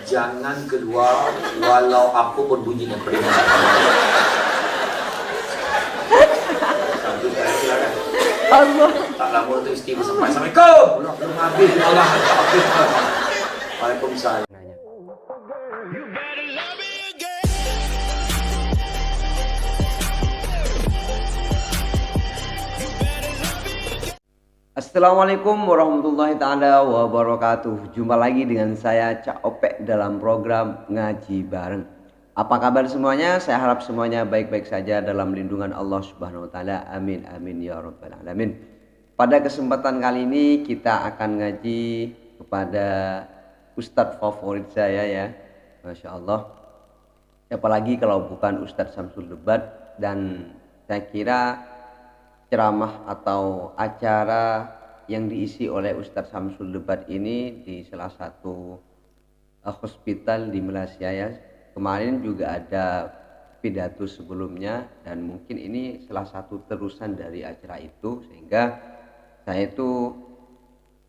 jangan keluar walau apa pun bunyinya peringatan. Satu kali silakan. Allah. Tak lama tu isteri sampai. Assalamualaikum. Belum habis Allah. Tak habis. Waalaikumsalam. Assalamualaikum warahmatullahi ta'ala wabarakatuh. Jumpa lagi dengan saya Cak Opek dalam program Ngaji Bareng. Apa kabar semuanya? Saya harap semuanya baik-baik saja dalam lindungan Allah Subhanahu wa taala. Amin amin ya rabbal alamin. Pada kesempatan kali ini kita akan ngaji kepada ustadz favorit saya ya. Masya Allah. Apalagi kalau bukan Ustadz Samsul Debat, dan saya kira ceramah atau acara yang diisi oleh Ustadz Samsul Debat ini di salah satu hospital di Malaysia ya. Kemarin juga ada pidato sebelumnya, dan mungkin ini salah satu terusan dari acara itu, sehingga saya itu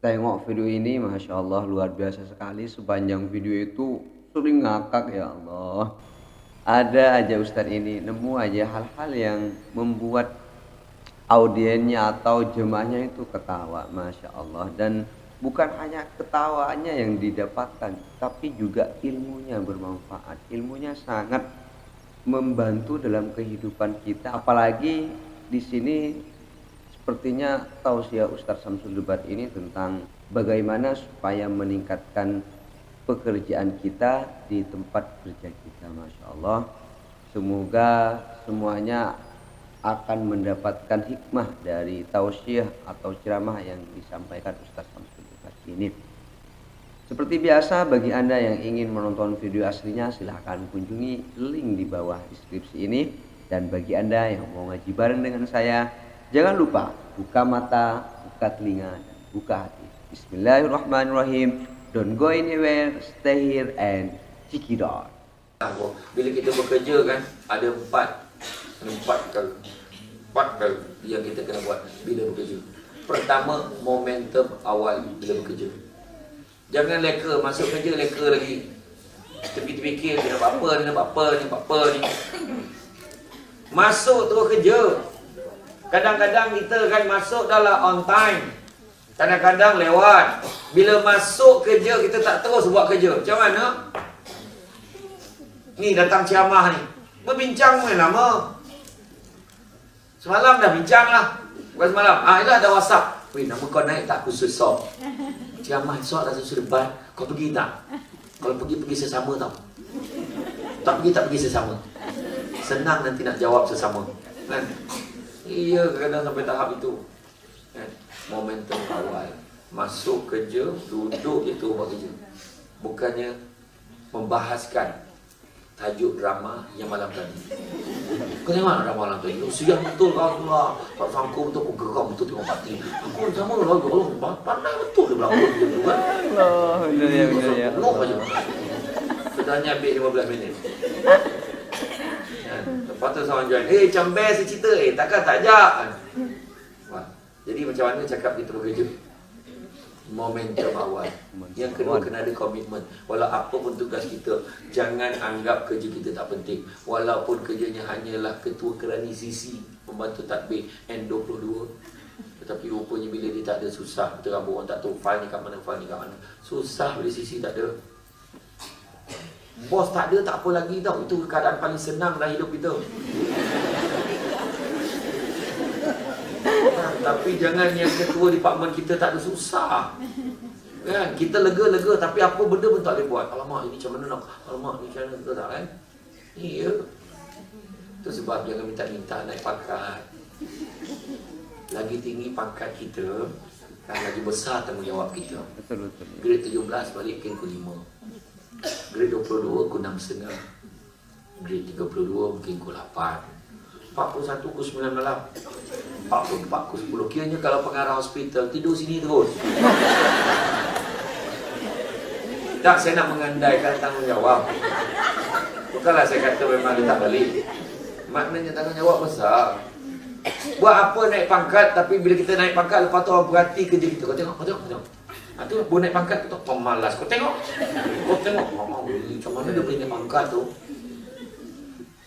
tengok video ini, Masya Allah luar biasa sekali. Sepanjang video itu sering ngakak, ya Allah. Ada aja Ustadz ini nemu aja hal-hal yang membuat audiennya atau jemaahnya itu ketawa, Masya Allah. Dan bukan hanya ketawanya yang didapatkan, tapi juga ilmunya bermanfaat. Ilmunya sangat membantu dalam kehidupan kita. Apalagi di sini sepertinya tausiah Ustadz Samsul Debat ini tentang bagaimana supaya meningkatkan pekerjaan kita di tempat kerja kita, Masya Allah. Semoga semuanya akan mendapatkan hikmah dari tausiah atau ceramah yang disampaikan Ustadz Samsul Debat ini. Seperti biasa, bagi Anda yang ingin menonton video aslinya, silahkan kunjungi link di bawah deskripsi ini. Dan bagi Anda yang mau ngaji bareng dengan saya, jangan lupa buka mata, buka telinga, dan buka hati. Bismillahirrahmanirrahim. Don't go anywhere, stay here and check it out. Bila kita bekerja kan, ada empat kali yang kita kena buat bila bekerja. Pertama, momentum awal bila bekerja. Jangan leka, masuk kerja leka lagi. Terfikir dia nak buat apa, dia nak buat apa ni. Masuk terus kerja. Kadang-kadang kita kan masuk dah lah on time, kadang-kadang lewat. Bila masuk kerja kita tak terus buat kerja. Macam mana? Ni datang ceramah ni, berbincang main lama. Semalam dah bincang lah. Bukan semalam. Inilah ada WhatsApp. Weh, nama kau naik tak? Khusus sok. Ceramah esok dah Samsul Debat. Kau pergi tak? Kalau pergi sesama tau. Tak pergi sesama. Senang nanti nak jawab sesama. Kan? Iya, kadang-kadang sampai tahap itu. Kan? Momentum awal. Masuk kerja, duduk je tu buat kerja. Bukannya membahaskan tajuk drama yang malam tadi. Kau tengok drama malam tadi. Siang betul kau tu lah. Pak Sangku betul, kau geram betul tengok parti. Aku sama lah, kau pandai betul dia berlaku. Allah, benar ya. Tengok aja. Sedangnya ambil 15 minit. Lepas tu seorang join. Macam best cerita. Takkan tak ajak. Jadi macam mana cakap kita bekerja? Momentum awal. Yang kedua, kena ada komitmen. Walau apa pun tugas kita, jangan anggap kerja kita tak penting. Walaupun kerjanya hanyalah ketua kerani sisi, membantu tadbir N22, tetapi rupanya bila dia tak ada, susah. Kita ramai orang tak tahu file ni kat mana, file ni kat mana. Susah bila sisi tak ada. Bos tak ada, tak apa lagi tau. Itu keadaan paling senang dalam hidup kita. Tapi jangan yang ketua departmen kita tak ada, susah. Kan? Kita lega-lega tapi apa benda pun tak boleh buat. Alamak, ini macam mana nak? Alamak, ini macam mana? Betul tak kan? Iya. Itu sebab jangan minta-minta naik pangkat. Lagi tinggi pangkat kita, kan lagi besar tanggungjawab kita. Betul. Grade 17 balik ke 5. Grade 22 ke 6,5. Grade 32 mungkin ke 8. 41 ke 9 malam, 44 ke 10. Kiranya kalau pengarah hospital tidur sini terus. Tak, saya nak mengandaikan tanggungjawab. Bukanlah saya kata memang dia tak balik. Maknanya tanggungjawab besar. Buat apa naik pangkat, tapi bila kita naik pangkat, lepas tu orang berhati kerja kita. Kau tengok. Itu boleh naik pangkat tu pemalas. Kau tengok. Macam mana dia boleh naik pangkat tu?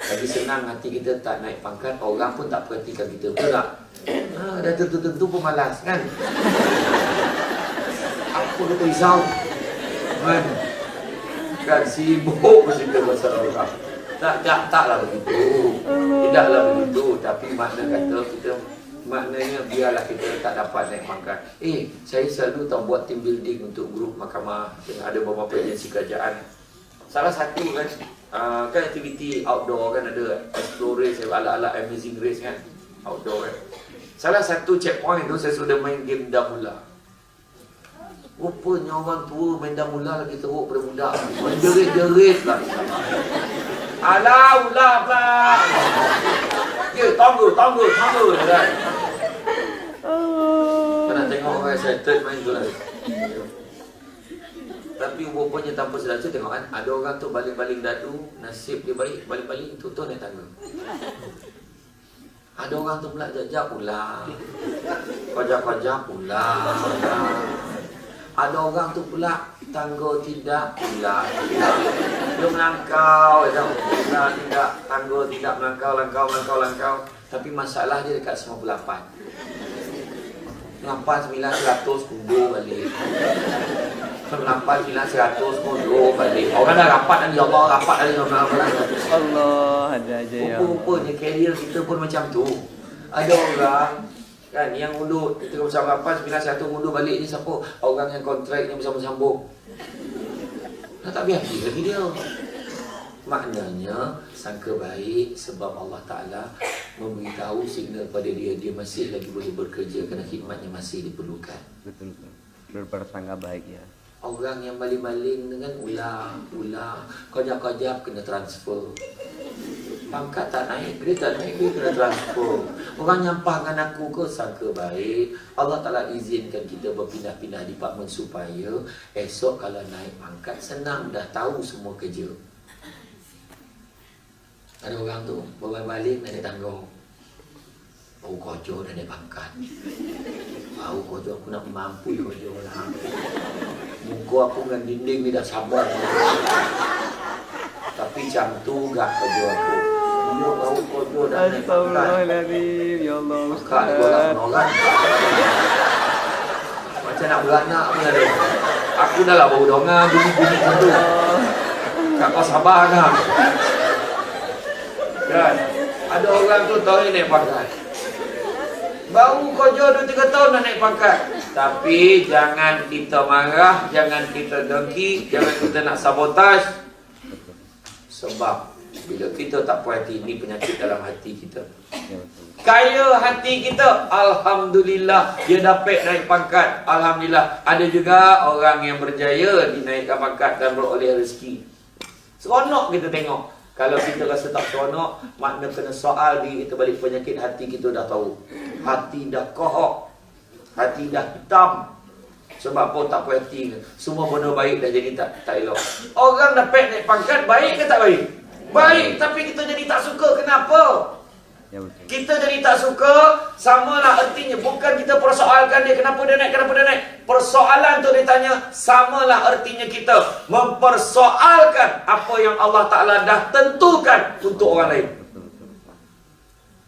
Lagi senang hati kita tak naik pangkat, orang pun tak perhatikan kita. Betul tak? Dah tentu-tentu pemalas kan? Apa kita risau? Kan sibuk bercerita pasal orang. Taklah begitu. Tidaklah begitu. Tapi makna kata kita, maknanya biarlah kita tak dapat naik pangkat. Saya selalu tahu buat team building untuk grup mahkamah. Ada beberapa agensi kerajaan. Salah satu kan, kan aktiviti outdoor kan, ada explore race, ala-ala amazing race kan, outdoor kan. Salah satu checkpoint tu saya sudah main game damula. Rupanya orang tua main damula lagi teruk pada budak. Main jerit-jerit lah. Alah, ulah pula. Ya, tunggu kan. Kau nak tengok orang excited main tu lah. Tapi rupanya tanpa sedar, tengok kan, ada orang tu baling-baling dadu, nasib dia baik, baling-baling tu naik tangga. Ada orang tu pula jap-jap pula, kojak-kojak pula. Ada orang tu pula tangga tidak pula. Dia melangkau, tidak tangga tidak melangkau. Tapi masalah dia dekat 98. 8, 9, 100 kundur balik. 8, 9, 100 kundur balik. Orang dah rapat dan ya Allah, rapat dari Allah. Ada aja ya. Rupa-rupanya career kita pun macam tu. Ada orang kan yang undur, kita macam 8, 9, 1 undur balik ni siapa? Orang yang kontrak yang bersambung-sambung. Dah tak biar lagi dia. Maknanya sangka baik sebab Allah Ta'ala memberitahu signal pada dia masih lagi boleh bekerja kerana khidmatnya masih diperlukan. Betul. Berprasangka baik ya. Orang yang maling-maling dengan ulang, kojak-kojak kena transfer. Pangkat tak naik, dia kena transfer. Orang nyampah dengan aku ke sangka baik, Allah Ta'ala izinkan kita berpindah-pindah department supaya esok kalau naik pangkat senang, dah tahu semua kerja. Ada orang tu berbaling-baling naik tangga. Bau kojo dah naik pangkat. Bau kojo aku nak mampu kojo lah. Muka aku dengan dinding ni dah sabar. Tapi macam tu gak kojo aku. Dia bau kojo dah naik pangkat. Astagfirullahaladzim, ya Allah Ustaz. Macam nak beranak pun ada. Aku dah lah bau donga bunyi-bunyi macam tu. Kak kau sabar kan? Kan? Ada orang tu tahu naik pangkat. Baru kerja 2-3 tahun dah naik pangkat. Tapi jangan kita marah, jangan kita dengki, jangan kita nak sabotaj. Sebab bila kita tak puas hati, ini penyakit dalam hati kita. Kaya hati kita, alhamdulillah dia dapat naik pangkat. Alhamdulillah. Ada juga orang yang berjaya dinaikkan pangkat dan beroleh rezeki. Seronok kita tengok. Kalau kita rasa tak seronok, makna kena soal diri kita balik. Penyakit hati kita dah tahu. Hati dah kohok. Hati dah hitam. Sebab apa tak puas hati. Semua benda baik dah jadi tak elok. Orang dapat naik pangkat, baik ke tak baik? Baik, tapi kita jadi tak suka. Kenapa? Ya, betul. Kita jadi tak suka, samalah artinya. Bukan kita persoalkan dia kenapa dia naik. Persoalan tu dia tanya, samalah artinya kita mempersoalkan apa yang Allah Ta'ala dah tentukan untuk orang lain. Betul.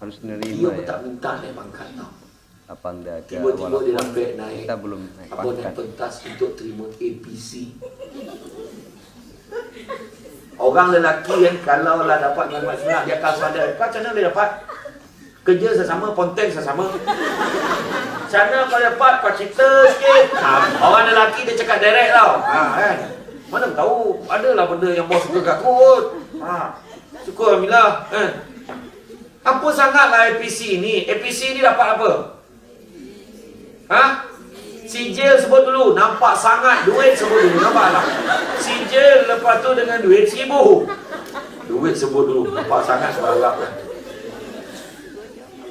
Harus menerima Dia pun ya. tak minta naik pangkat tau. Apa anda ada Tiba-tiba dia walaupun dapat naik. kita belum naik Apa naik pangkat. pentas untuk terima APC. Orang lelaki kan, kalau lah dapat dengan senang, dia akan sadar. Kau macam mana dia dapat? Kerja sesama, ponteng sesama. Sana kau dapat, kau cerita sikit. Orang lelaki dia cakap direct tau. Kan? Mana tahu, adalah benda yang bos suka kat aku kot. Syukur Alhamdulillah. Apa sangatlah APC ni? APC ni dapat apa? Sijil sebut dulu, nampak sangat. Duit sebut dulu, nampak tak? Sijil lepas tu dengan duit 1,000. Duit sebut dulu, nampak sangat sebarang kan.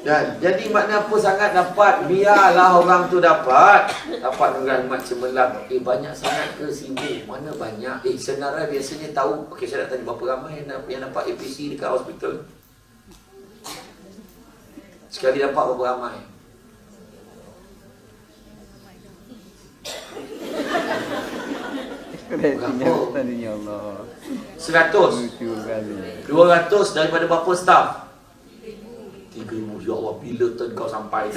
Dan jadi makna apa sangat dapat, biarlah orang tu dapat dengan mat cemerlang. Banyak sangat ke 1,000? Mana banyak? Senarai biasanya tahu. Okey, saya nak tanya berapa ramai yang dapat APC dekat hospital? Sekali dapat berapa ramai? Kreasinya Berapa? tadinya Allah. 100. Lucu kali. 200 daripada berapa staff? 3,000. Ya Allah, bila turn kau sampai?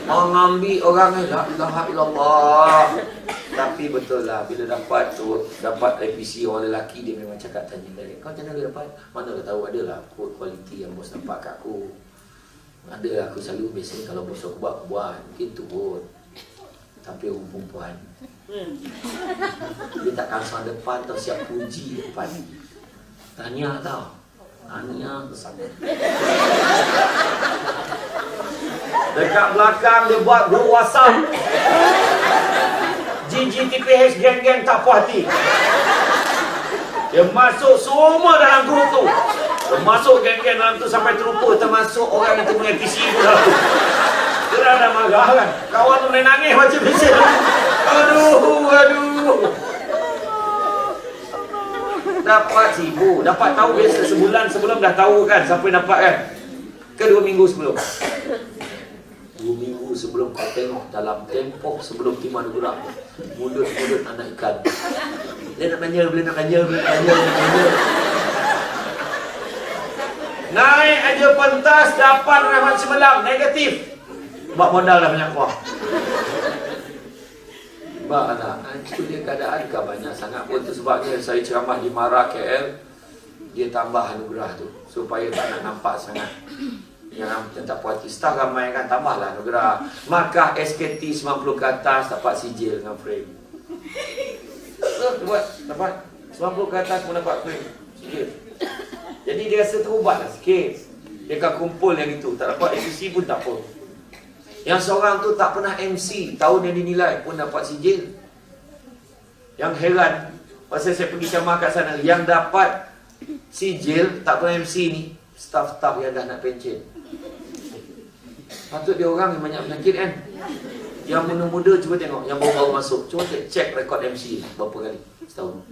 Mengambil orang ni, la ilaha illallah. Tapi betul lah, bila dapat tu, dapat APC orang lelaki, dia memang cakap tanya balik, kau macam mana dapat? Mana kau tahu, adalah kualiti yang bos nampak kat aku. Ada, aku selalu biasanya kalau bos aku buat, mungkin turun. Tapi orang perempuan, dia tak kasar depan tau, siap puji depan. Tanya tau, tanya bersama. Dekat belakang dia buat grup WhatsApp. GGTPH geng-geng tak puas hati. Dia masuk semua dalam grup tu. Dia masuk geng-geng dalam tu sampai terlupa, termasuk orang yang temu APC pun dalam tu. Dia dah marah kan. Kawan tu nangis macam biasa. Aduh. Dapat 1,000. Dapat tahu biasa sebulan sebelum dah tahu kan siapa yang dapat kan. Ke 2 minggu sebelum. 2 minggu sebelum kau tengok dalam tempoh sebelum Timah Negara, mulut-mulut anak ikan. Dia nak tanya. Naik aja pentas, dapat rahmat semalam, negatif. Buat modal dah banyak kuah. Sebab anak, itu dia keadaan kan banyak sangat pun. Itu sebabnya saya ceramah di Mara KL, dia tambah anugerah tu, supaya tak nak nampak sangat yang tak puas hati. Staf ramai kan, tambahlah anugerah. Maka SKT 90 ke atas dapat sijil dengan frame. Dapat 90 ke atas pun dapat frame sijil. Jadi dia rasa terubatlah sikit. Dia akan kumpul yang itu. Tak dapat APC pun tak apa. Yang seorang tu tak pernah MC, tahun yang dinilai pun dapat sijil. Yang heran, pasal saya pergi ceramah kat sana, yang dapat sijil tak pernah MC ni staf-staf yang dah nak pencen. Patut dia orang yang banyak penyakit kan. Yang muda-muda cuba tengok, yang baru-baru masuk, cuba cek rekod MC berapa kali setahun.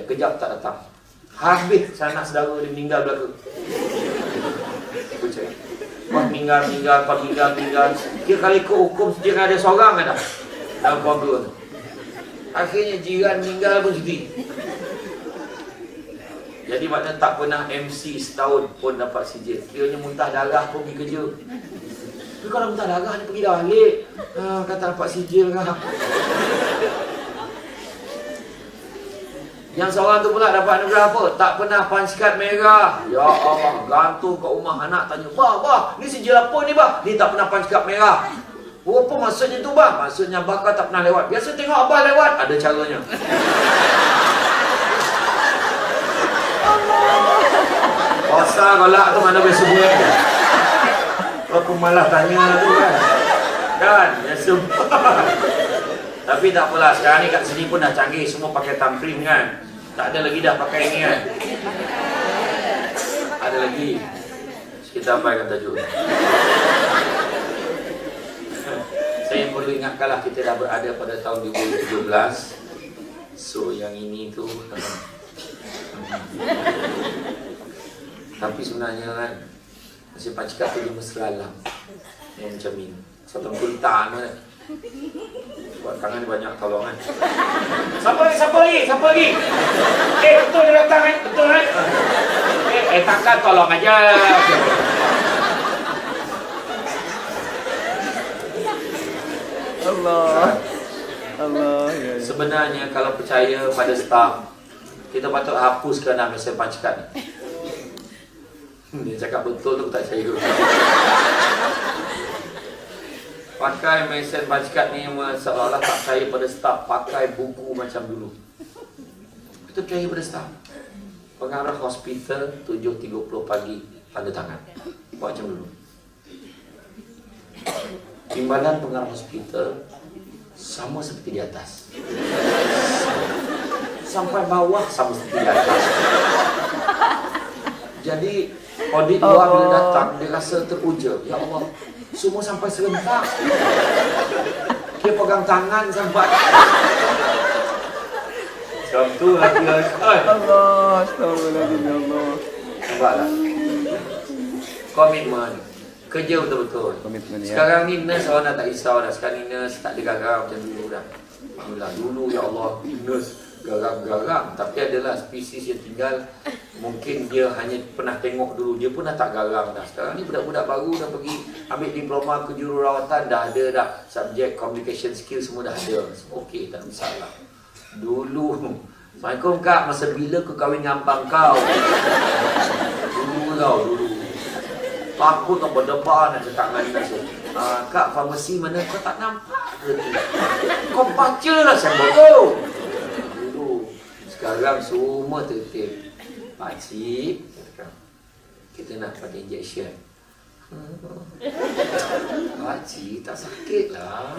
Kejap tak datang. Habis sanak saudara dia meninggal belaka. Cuba cek. Wah, meninggal. Kira kali ikut hukum sejak ada seorang kan dah dalam keluarga tu. Akhirnya jiran meninggal pun cuti. Jadi maknanya tak pernah MC setahun pun dapat sijil. Kiranya muntah darah pun pergi kerja. Tapi kalau muntah darah dia pergi dah balik. Kata dapat sijil kan. Yang seorang tu pula dapat anugerah apa? Tak pernah punch card merah. Ya Allah, gantung kat rumah anak tanya, Bah, ni sijil apa ni bah? Ni tak pernah punch card merah. Oh, apa maksudnya tu bah? Maksudnya bah kau tak pernah lewat. Biasa tengok abah lewat, ada caranya. Kosa kolak tu mana biasa buat. Aku malah tanya tu kan. Kan, biasa buat. Tapi tak apalah, sekarang ni kat sini pun dah canggih, semua pakai thumb print kan. Tak ada lagi dah pakai ini kan. Ada lagi. Kita abaikan tajuk. Saya perlu ingatkanlah kita dah berada pada tahun 2017. So yang ini tu tapi sebenarnya kan masih cakap tu dia mesra alam. Yang macam ni. Satu kulitan kan. Buat tangan banyak tolongan. Siapa lagi? Betul dia datang kan? Betul kan? Takkan tolong aja. Allah. Ya. Sebenarnya kalau percaya pada staf, kita patut hapuskan nama saya pancakat ni. Dia cakap betul tu tak percaya. Pakai mesin pancakat ni seolah-olah tak percaya pada staf. Pakai buku macam dulu. Kita percaya pada staf. Pengarah hospital 7.30 pagi tanda tangan. Buat macam dulu. Timbalan pengarah hospital sama seperti di atas. Sampai bawah sama seperti di atas. Jadi audit luar bila datang dia rasa teruja. Ya Allah, semua sampai serentak. Dia pegang tangan sampai. Sebab tu lagi. Allah, astagfirullahaladzim, ya Allah. Nampaklah. Komitmen. Kerja betul-betul. Komitmen, ya. Sekarang ni nurse orang dah tak risau dah. Sekarang ni nurse tak ada gagal macam dulu dah. Alhamdulillah dulu ya Allah nurse garang-garang, tapi adalah spesies yang tinggal mungkin dia hanya pernah tengok dulu, dia pun dah tak garang dah. Sekarang ni budak-budak baru dah pergi ambil diploma kejururawatan, dah ada dah subjek communication skill semua dah ada. Okey, tak ada masalah. Dulu Assalamualaikum kak, masa bila kau kahwin dengan abang kau? Dulu takut tak berdebar nak cakap dengan dia. Kak, farmasi mana? Kau tak nampak ke tu? Kau baca lah sama kau. Dulu. Sekarang semua tertib. Pakcik, kita nak pakai injection. Pakcik, tak sakit lah.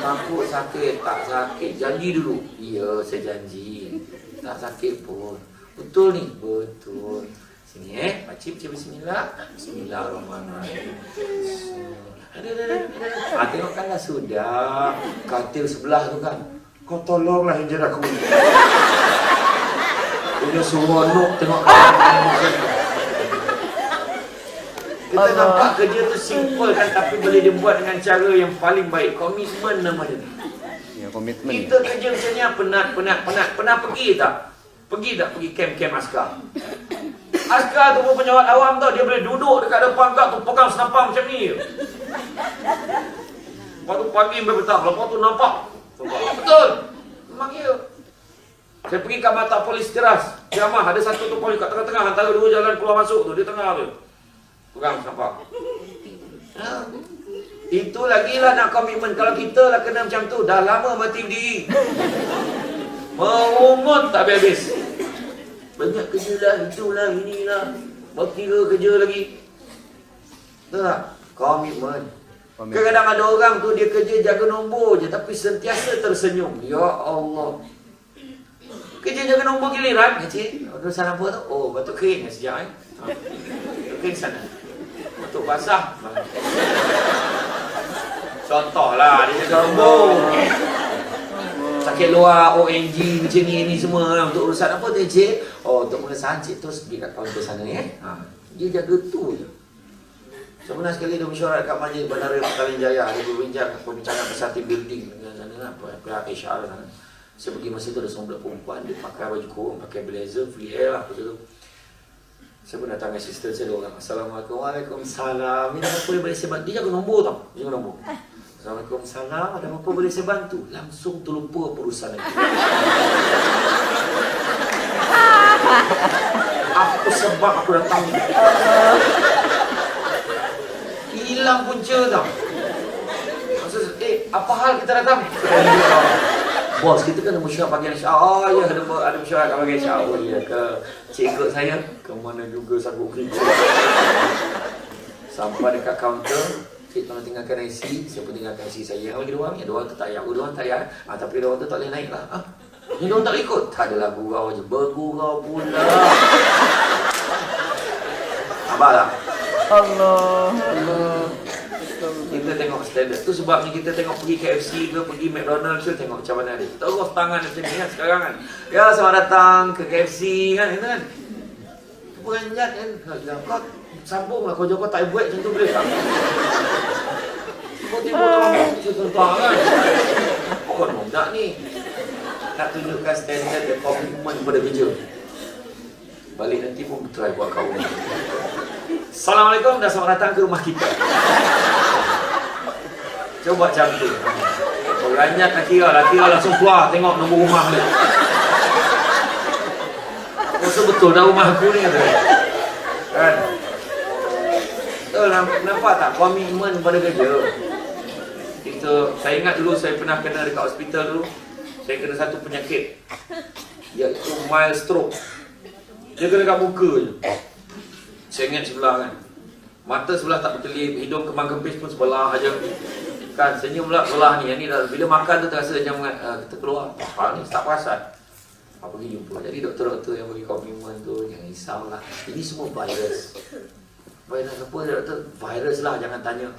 Takut sakit, tak sakit. Janji dulu. Ya, saya janji. Tak sakit pun. Betul ni? Betul. Sini pakcik baca bismillah. Bismillahirrahmanirrahim. Tengokkanlah sudah. Katil sebelah tu kan. Kau tolonglah injek aku. Punya seronok tengok kita nampak kerja tu simple kan, tapi boleh dia buat dengan cara yang paling baik. Komitmen nama dia. Ya, komitmen. Kita kerja macam ni penat. Pernah pergi tak? Pergi kem-kem askar? Askar tu pun penyawat awam tau. Dia boleh duduk dekat depan kak tu, pegang senapang macam ni. Lepas tu pagi sampai petang. Lepas tu nampak. Betul. Memang ya. Saya pergi kat mata polis teras. Jamah ada satu tu polis kat tengah-tengah antara dua jalan keluar masuk tu. Dia tengah tu. Pegang senapang. Itu lagi lah nak komitmen. Kalau kita lah kena macam tu, dah lama mati berdiri. Mengungut tak habis-habis. Banyak kerja lah, itulah, inilah. Berkira kerja lagi. Betul tak? Komitmen. Kadang-kadang ada orang tu dia kerja jaga nombor je, tapi sentiasa tersenyum. Ya Allah. Kerja jaga nombor giliran, kecil. Urusan apa tu? Oh, batuk kering sejak batuk kering sana. Batuk basah. Contohlah, dia jaga nombor. Sakit luar, ONG macam ni semua lah. Untuk urusan apa tu cik? Oh, untuk pengesahan cik terus pergi kat kaunter sana Dia jaga tu je. Saya pernah sekali dia mesyuarat kat Majlis Bandara Petaling Jaya. Dia berbincang perbincangan pasal team building dengan sana lah, pihak HR sana. Saya pergi masa tu ada seorang budak perempuan, dia pakai baju kurung, pakai blazer, free hair lah pasal tu. Saya pun datang dengan sister saya, dia orang Assalamualaikum, Waalaikumsalam. Ini apa boleh saya bantu? Dia jaga nombor tau, dia jaga nombor. Assalamualaikum, salam. Ada apa boleh saya bantu? Langsung terlupa perusahaan lagi. Apa sebab aku datang? Hilang punca tau. Maksud, apa hal kita datang? Bos, kita kan ada mesyuarat bahagian HR. Oh ya, ada mesyuarat kat bahagian HR. Oh ya, ke cikgu saya. Ke mana juga sanggup kerja. Sampai dekat kaunter. Cik tolong tinggalkan IC, saya pun tinggalkan IC saya. Bagi dua orang tu tak payah. Dua orang tak payah. Tapi dua orang tu tak boleh naik lah. Ni dua orang tak ikut. Tak adalah gurau je. Bergurau pula. Nampak tak? Allah. Kita tengok standard. Tu sebabnya kita tengok pergi KFC ke, pergi McDonald's ke, tengok macam mana dia. Terus tangan macam ni kan sekarang kan. Ya, selamat datang ke KFC kan. Itu kan. Beranjat kan. Kau sambung lah, kau jawab tak buat macam tu boleh tak? Tiba-tiba orang cerita kan? Kau nak ni nak tunjukkan standard dan komitmen pada kerja. Balik nanti pun try buat kawan. Assalamualaikum dan selamat datang ke rumah kita. Coba macam tu. Orangnya Kira langsung keluar tengok nombor rumah dia. Rasa betul dah rumah aku ni kata. Kan? Nampak tak komitmen pada kerja? Saya ingat dulu saya pernah kena dekat hospital dulu. Saya kena satu penyakit, iaitu mild stroke. Dia kena dekat muka je. Saya ingat sebelah kan. Mata sebelah tak berkelip, hidung kemang kempis pun sebelah aja. Kan senyum pula sebelah ni. Yang ni bila makan tu terasa macam kita keluar. Apa ni tak perasan. Apa pergi jumpa. Jadi doktor-doktor yang bagi komitmen tu jangan risaulah. Ini semua virus. Virus apa doktor? Virus lah, jangan tanya.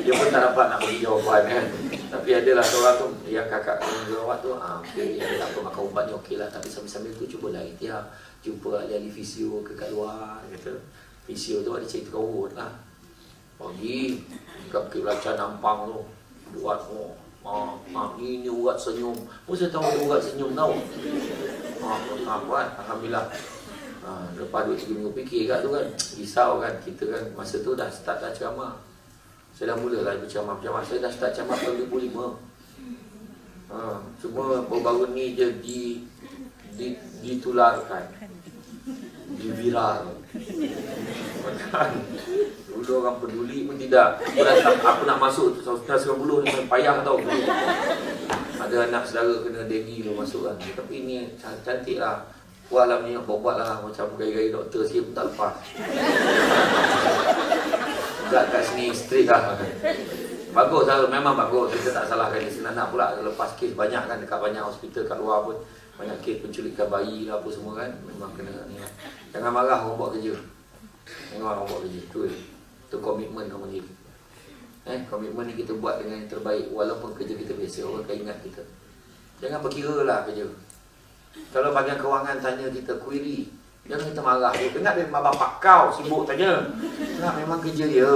Dia pun tak dapat nak bagi jawapan kan. Tapi adalah seorang tu, yang kakak jawab tu, okey, dia tak apa makan ubat ni okey lah. Tapi sambil-sambil tu cubalah ikhtiar. Jumpa ahli fisio ke kat luar, kata. Fisio tu ada cerita urut lah. Pergi, dekat Bukit Belacan Nampang tu. Buat Ini urat senyum. Saya tahu ada urat senyum tau. Buat alhamdulillah. Lepas 2-3 minggu fikir kat tu kan, risau kan. Kita kan masa tu dah start dah ceramah. Saya dah mula lah berceramah. Saya dah start ceramah tahun 2005. Cuma baru-baru ni je ditularkan, diviral. Kan? Dulu orang peduli pun tidak. Aku nak masuk 1990 ni payah tau. Ada anak saudara kena dengue tu masuk kan. Tapi ni cantik lah. Walau ni buat lah macam gaya-gaya doktor sikit pun tak lepas. Kat sini straight lah. Bagus lah, memang bagus. Kita tak salahkan di sini. Nak pula lepas kes banyak kan dekat banyak hospital kat luar pun. Banyak kes penculikan bayi lah apa semua kan. Memang kena ni kan. Jangan marah orang buat kerja. Jangan marah orang buat kerja. Itu komitmen kamu ni. Komitmen ni kita buat dengan yang terbaik. Walaupun kerja kita biasa, orang akan ingat kita. Jangan berkira lah kerja. Kalau bahagian kewangan tanya kita query, jangan kita marah. Dengar dari mak bapak kau sibuk tanya. Nah, memang kerja dia.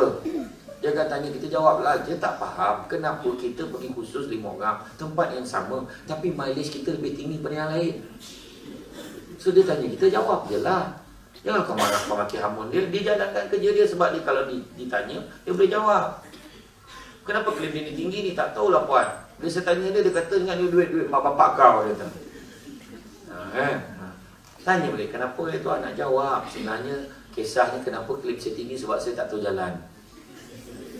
Dia akan tanya kita, jawablah. Dia tak faham kenapa kita pergi khusus 5 orang tempat yang sama, tapi mileage kita lebih tinggi daripada yang lain. So dia tanya kita, jawab je lah. Jangan kau marah, kau maki hamun. Dia jalankan kerja dia sebab dia kalau ditanya, dia boleh jawab. Kenapa klaim dia ni tinggi ni? Tak tahulah puan. Bila saya tanya dia kata dengan dia duit mak bapak kau. Dia kata. Tanya boleh, kenapa dia tu nak jawab. Sebenarnya kisahnya kenapa klaim saya tinggi sebab saya tak tahu jalan.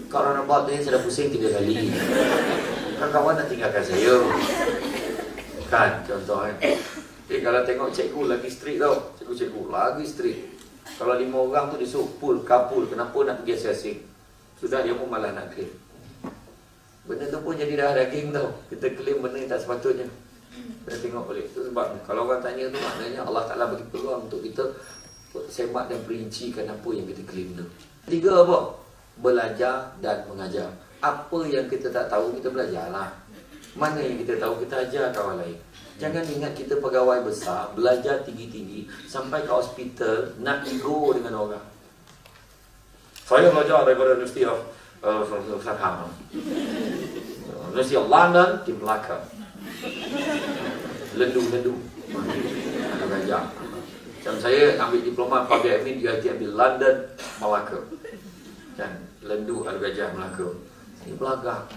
Kalau nak buat ni saya dah pusing 3 kali. Kawan-kawan nak tinggalkan saya. Kan contoh kan. Kalau tengok cikgu lagi strict tau. Cikgu lagi strict. Kalau 5 orang tu dia suruh pull, kapul. Kenapa nak pergi asing-asing? Sudah dia pun malah nak claim. Benda tu pun jadi dah daging tau. Kita claim benda yang tak sepatutnya. Kita tengok balik. Itu sebab kalau orang tanya tu maknanya Allah Ta'ala bagi peluang untuk kita semak dan perincikan apa yang kita claim tu. 3 apa? Belajar dan mengajar. Apa yang kita tak tahu, kita belajarlah. Mana yang kita tahu, kita ajar kawan lain. Jangan ingat kita pegawai besar, belajar tinggi-tinggi, sampai ke hospital, nak ego dengan orang. Saya belajar daripada University of Southampton, University of London di Melaka. Lendu. Ada belajar. Macam saya ambil diploma Public Admin di ITM di London, Melaka. Dan lendu ada gajah Melaka. Ini belagak.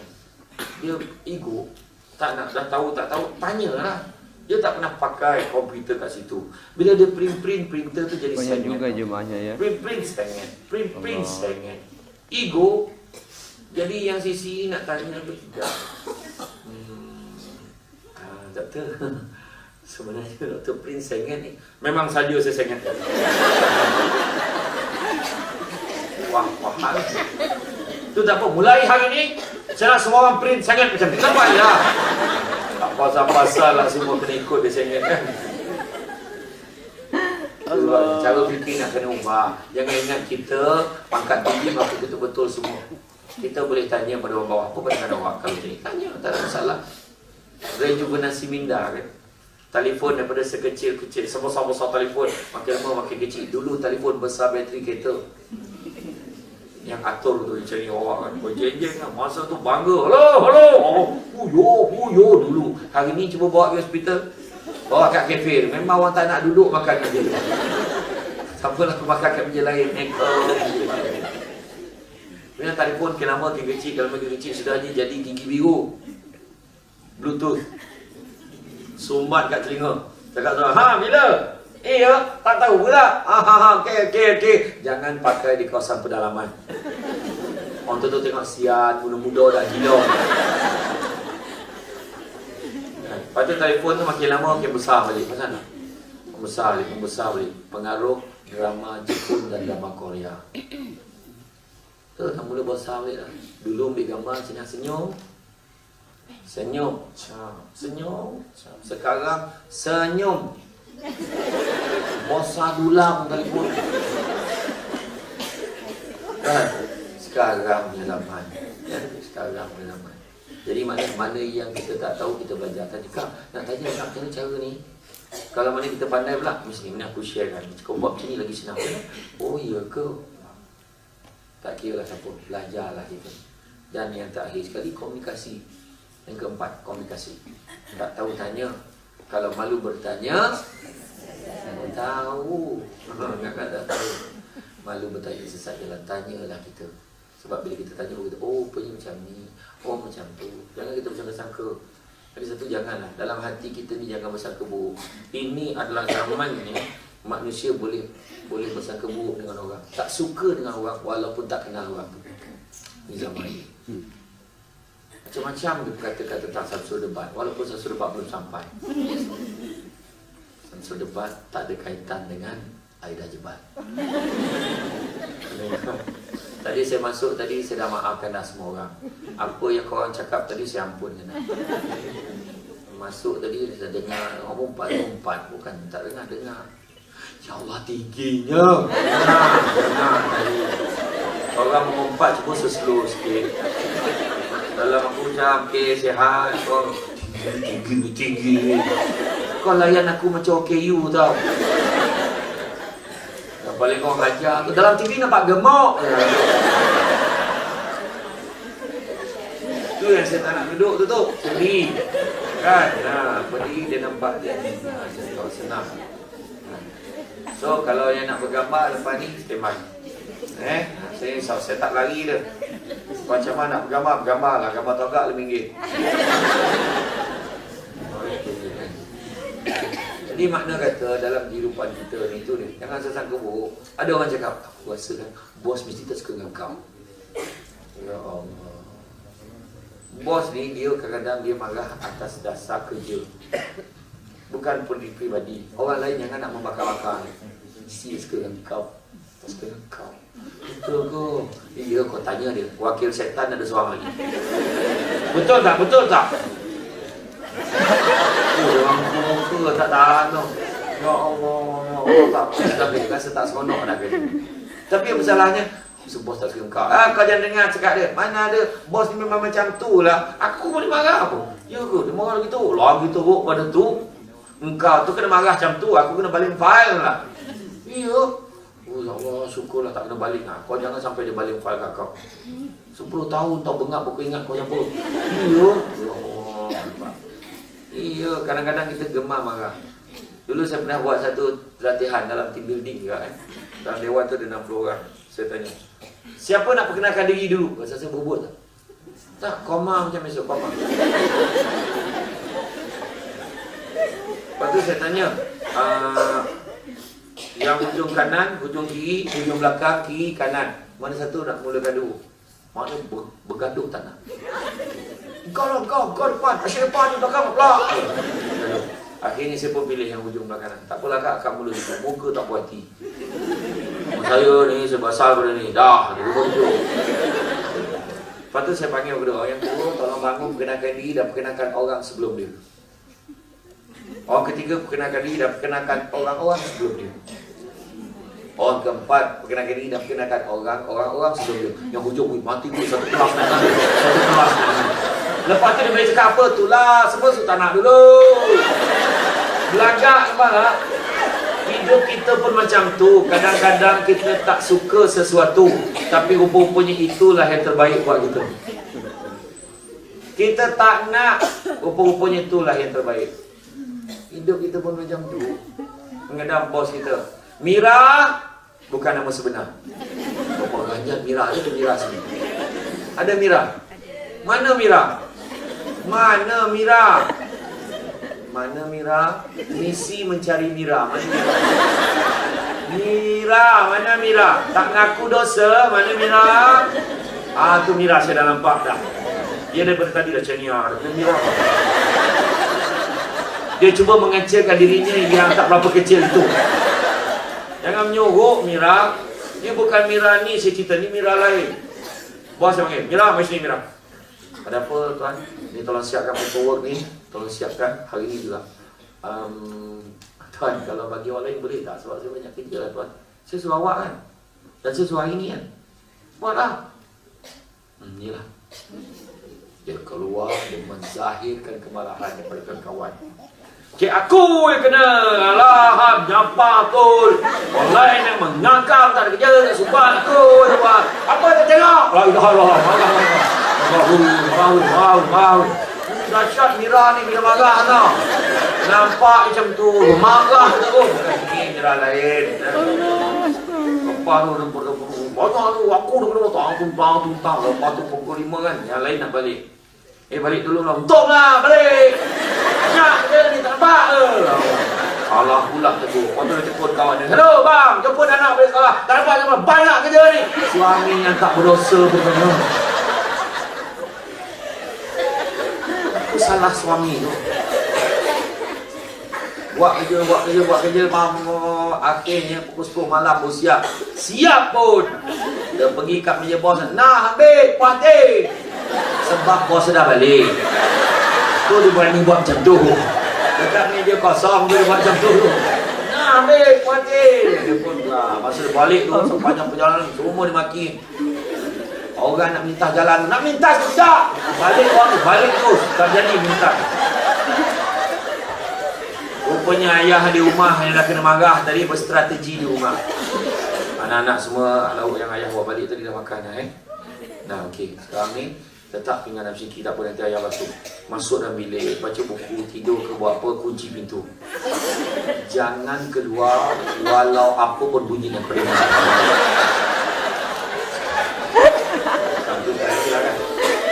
Dia ego. Tak nak, dah tahu, tak tahu, tanyalah. Dia tak pernah pakai komputer kat situ. Bila dia print, printer tu jadi banyak juga jemaahnya ya. Print sengit. Print sengit. Ego. Jadi yang sisi nak tanya tu tidak. Doktor, sebenarnya doktor print sengit ni memang saja saya sengit. Wah. Itu tak apa. Mulai hari ni saya nak semua orang print sangat macam ni. Nampak ya? Tak pasal-pasal lah semua kena ikut dia sangat kan. Cara fikir nak kena ubah. Jangan ingat kita pangkat tinggi maka betul-betul semua. Kita boleh tanya pada orang bawah. Apa pandangan awak kalau ni? Tanya, tak ada masalah. Rejuvenasi minda kan. Telefon daripada sekecil-kecil, sebesar-besar telefon, makin lama makin kecil. Dulu telefon besar bateri kereta. Yang atur tu cari orang kan. Berjenjeng kan. Masa tu bangga. Halo. Puyo dulu. Hari ni cuba bawa ke hospital. Bawa kat kafe. Memang orang tak nak duduk makan meja. Siapa lah makan kat meja lain. Bila telefon makin lama makin kecil. Kalau makin kecil sudah jadi gigi biru. Bluetooth. Sumbat kat telinga. Cakap tu, bila? Ya, tak tahu pula. Okey. Jangan pakai di kawasan pedalaman. Orang tu tengok sian, muda-muda dah gila. Lepas tu telefon tu makin lama makin besar balik. Macam mana? Membesar balik. Pengaruh drama Jepun dan drama Korea. Tu dah mula besar balik lah. Dulu ambil gambar senyum. Sekarang senyum. Bosa dulang telefon. Sekarang punya zaman. Jadi mana yang kita tak tahu kita belajar. Tadi Kak nak tanya macam mana cara ni. Kalau mana kita pandai pula, mesti ni aku share kan. Kau buat macam ni lagi senang. Oh iya ke? Tak kira lah siapa. Belajarlah kita. Dan yang terakhir sekali komunikasi. Yang keempat, komunikasi. Tak tahu tanya. Kalau malu bertanya, tak tahu. Kakak tak tahu. Malu bertanya sesat jalan, tanyalah kita. Sebab bila kita tanya, kita, oh punya macam ni, oh macam tu. Jangan kita bersangka-sangka. Lagi satu, janganlah. Dalam hati kita ni jangan bersangka buruk. Ini adalah zaman ni, manusia boleh bersangka buruk dengan orang. Tak suka dengan orang walaupun tak kenal orang tu. Ini zaman ni. Macam-macam dia berkatakan tentang Samsul Debat, walaupun Samsul Debat belum sampai. Samsul Debat tak ada kaitan dengan Aida Jebat. Tadi saya masuk, tadi saya dah maafkan dah semua orang. Apa yang korang cakap tadi saya ampunkan dah. Masuk tadi saya dengar umpat, bukan tak dengar. Ya Allah, tingginya. Dengar tadi. Orang mengumpat cuma slow sikit. Dalam aku macam, okay, sihat. Kau tinggi. Kau layan aku macam OKU tau. Yang paling kau ajar tu, dalam TV nampak gemuk. Tu yang saya tak nak duduk tu. Sendiri. Kan? Berdiri dia nampak dia. Kau senang. So, kalau yang nak bergambar lepas ni, standby. Saya tak lari dia. Macam mana nak bergambar lah. Gambar togak RM5. Jadi makna kata dalam kehidupan kita ni tu ni, jangan sangka buruk. Ada orang cakap, aku rasa kan bos mesti tak suka dengan kau. Ya Allah. Bos ni dia kadang-kadang dia marah atas dasar kerja. Bukan pun di peribadi. Orang lain jangan nak membakar-bakar. Mesti suka dengan kau. Tak suka dengan kau. Betul ke? Iya, kau tanya dia. Wakil setan ada seorang lagi. Betul tak? Orang muka tak tahan tu. Ya Allah. Tak rasa tak seronok dah kerja. Tapi masalahnya, bos tak suka kau. Kau jangan dengar cakap dia. Mana ada bos ni memang macam tu lah. Aku boleh marah apa? Ya ke? Dia marah gitu. Lagi teruk pada tu. Engkau tu kena marah macam tu. Aku kena balik file lah. Ya. Oh ya Allah, syukurlah tak kena balik. Kau jangan sampai dia balik file kat kau. 10 tahun tau bengap aku ingat kau siapa. Ya. Ya Allah. Iya, kadang-kadang kita gemar marah. Dulu saya pernah buat satu latihan dalam team building juga kan. Dalam dewan tu ada 60 orang. Saya tanya, siapa nak perkenalkan diri dulu? Rasa saya berbut tak? Tak, koma macam besok, koma. Lepas tu saya tanya, yang hujung kanan, hujung kiri, hujung belakang, kiri, kanan. Mana satu nak mulakan dulu? Maknanya bergaduh tak nak. Kau depan, asyik depan, belakang pula. Akhirnya saya pun pilih yang hujung belakang. Tak apalah kak, akan mula juga. Muka tak puas hati. Saya ni, saya basal pada ni. Dah, dia hujung. Lepas tu saya panggil kedua. Yang kedua, tolong bangun, perkenalkan diri dan perkenalkan orang sebelum dia. Orang ketiga, perkenalkan diri dan perkenalkan orang-orang sebelum dia. Orang keempat, perkenalkan diri dan perkenalkan orang-orang sebelum dia. Yang hujung, mati gue, satu kelas nak. Lepas tu dia boleh cakap apa tu lah. Semua tak nak dulu. Belagak malah. Hidup kita pun macam tu. Kadang-kadang kita tak suka sesuatu, tapi rupa-rupanya itulah yang terbaik buat kita. Kita tak nak, rupa-rupanya itulah yang terbaik. Hidup kita pun macam tu. Mengadap bos kita, Mira bukan nama sebenar. Apa ganjat Mira ada Mira sini. Ada Mira. Mana Mira? Mana Mira? Mana Mira? Misi mencari Mira. Mana Mira? Mira, mana Mira? Tak mengaku dosa. Mana Mira? Tu Mira saya dah nampak dah. Dia daripada tadi dah cenia. Mira. Dia cuba mengecilkan dirinya yang tak berapa kecil tu. Jangan menyuruh Mira. Dia bukan Mira ni saya cerita, ni Mira lain. Bos saya panggil, Mira, mari sini Mira. Ada apa tuan? Ni tolong siapkan paperwork ni. Tolong siapkan hari ni juga. Tuan, kalau bagi orang lain boleh tak? Sebab saya banyak kerja lah tuan. Saya suruh awak kan? Dan saya suruh hari ni kan? Buatlah. Inilah. Dia keluar, dia menzahirkan kemarahan daripada kawan-kawan. Cik aku yang kena alah nyapa betul. Orang lain yang mengangkang tak ada kerja, tak sumpah aku. Apa tak tengok? La ilaha illallah. dahsyat Mira ni bila marah tau. Nampak macam tu, marah tu. Ini Mira lain. Lepas tu lempur-lempur. Banyak tu, aku dah kena tumpang. Lepas tu pukul 5 kan, yang lain nak balik. Balik dulu lah. Untunglah, balik. Banyak kerja ni, tak nampak ke? Alah pula tegur. Lepas tu dia tegur kawan dia. Hello bang, jemput anak balik sekolah. Tak nampak, banyak kerja ni. Suami yang tak berdosa betul-betul. Aku salah suami tu. Buat kerja. Akhirnya pukul 10 malam pun siap. Siap pun. Dia pergi kat meja bos. Nah, ambil kuatir. Sebab bos dah balik. Tu dia berani buat macam tu. Dekat meja kosong dia buat macam tu. Nah, ambil kuatir. Dia pun lah. Masa dia balik tu, sepanjang perjalanan, semua dia maki. Orang nak minta jalan. Nak minta sekejap. Balik terus. Tak jadi minta. Rupanya ayah di rumah yang dah kena marah tadi berstrategi di rumah. Anak-anak semua lauk yang ayah bawa balik tadi dah makan Nah okey, sekarang ni letak pinggan dalam sikit, tak apa, nanti ayah basuh. Masuk dalam bilik, baca buku, tidur ke buat apa, kunci pintu. Jangan keluar walau apa pun bunyi daripada mana. Sampai silakan.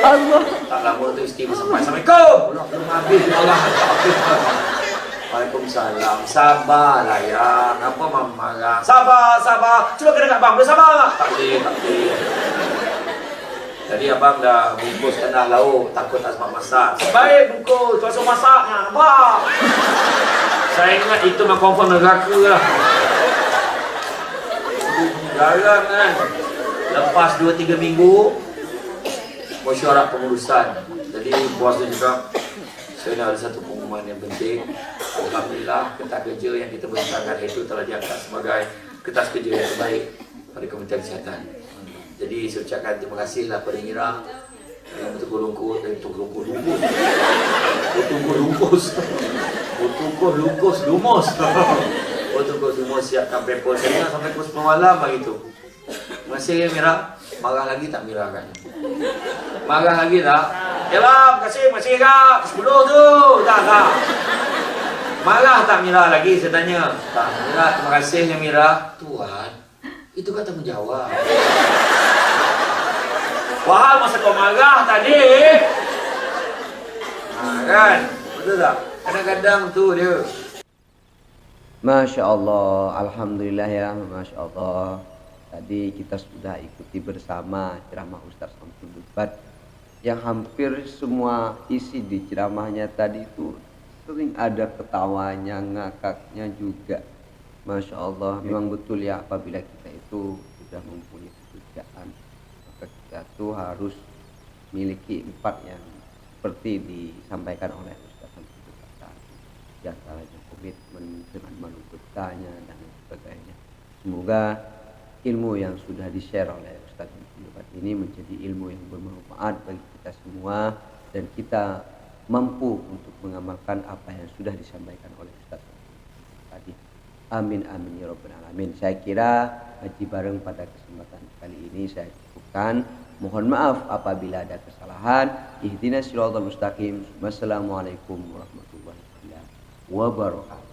Allah. Tak lama tu isteri sampai. Assalamualaikum. Belum habis Allah. Waalaikumsalam. Sabarlah ya. Kenapa mama marah? Sabar. Cuba kena kat bang. Boleh sabar? Tak boleh. Jadi abang dah bungkuskan dah lauk. Takut tak sempat masak. Baik bungkus. Tuan suruh masaknya. Nampak? Saya ingat itu memang confirm neraka lah. Garang kan. Lepas 2-3 minggu, mesyuarat pengurusan. Jadi bos dia cakap, saya nak ada satu pengumuman yang penting. Alhamdulillah, kertas kerja yang kita bentangkan itu telah diangkat sebagai kertas kerja yang terbaik pada Kementerian Kesihatan. Jadi saya ucapkan terima kasihlah pada Mira yang bertunggu-lungkus siapkan paper saya sampai pukul 10 malam begitu. Terima kasih ya Mira. Marah lagi tak Mira kan? Marah lagi tak? Ya bang, masih kak 10 tu. Tak. Marah tak Mira lagi saya tanya? Tak. Mira, terima kasih ya Mira. Tuan, itu kan tanggungjawab. Wah, masa kau marah tadi. Kan? Betul tak? Kadang-kadang tu dia. Masya Allah, Alhamdulillah ya, Masya Allah. Tadi kita sudah ikuti bersama ceramah Ustaz Samsul Dubat yang hampir semua isi di ceramahnya tadi itu sering ada ketawanya, ngakaknya juga. Masya Allah, memang betul ya, apabila kita itu sudah mempunyai pekerjaan, maka kita tuh harus miliki 4 yang seperti disampaikan oleh Ustaz Samsul Dubat tadi. Di antaranya komitmen dengan makhluk bertanya dan sebagainya. Semoga ilmu yang sudah di-share oleh Ustaz Dubat ini menjadi ilmu yang bermanfaat bagi kita semua dan kita mampu untuk mengamalkan apa yang sudah disampaikan oleh Ustaz tadi. Amin amin ya rabbal alamin. Saya kira ngaji bareng pada kesempatan kali ini saya cukupkan. Mohon maaf apabila ada kesalahan. Ihdinas siratal mustaqim. Wassalamualaikum warahmatullahi wabarakatuh.